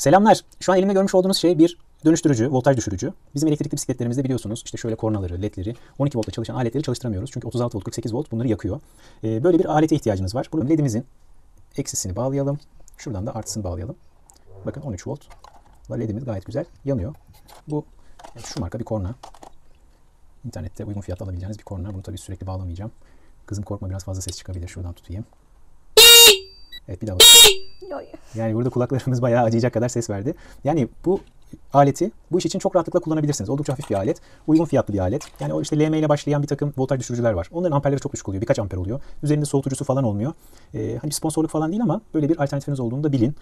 Selamlar. Şu an elimde görmüş olduğunuz şey bir dönüştürücü, voltaj düşürücü. Bizim elektrikli bisikletlerimizde biliyorsunuz işte şöyle kornaları, ledleri, 12 voltta çalışan aletleri çalıştıramıyoruz. Çünkü 36 volt, 48 volt bunları yakıyor. Böyle bir alete ihtiyacınız var. Bunun ledimizin eksisini bağlayalım. Şuradan da artısını bağlayalım. Bakın 13 volt. Ledimiz gayet güzel yanıyor. Bu şu marka bir korna. İnternette uygun fiyatla alabileceğiniz bir korna. Bunu tabii sürekli bağlamayacağım. Kızım korkma, biraz fazla ses çıkabilir. Şuradan tutayım. Evet, bir daha bak. Yani burada kulaklarımız bayağı acıyacak kadar ses verdi. Yani bu aleti bu iş için çok rahatlıkla kullanabilirsiniz. Oldukça hafif bir alet. Uygun fiyatlı bir alet. Yani o işte LM ile başlayan bir takım voltaj düşürücüler var. Onların amperleri çok düşük oluyor. Birkaç amper oluyor. Üzerinde soğutucusu falan olmuyor. Hani sponsorluk falan değil ama böyle bir alternatifiniz olduğunu da bilin.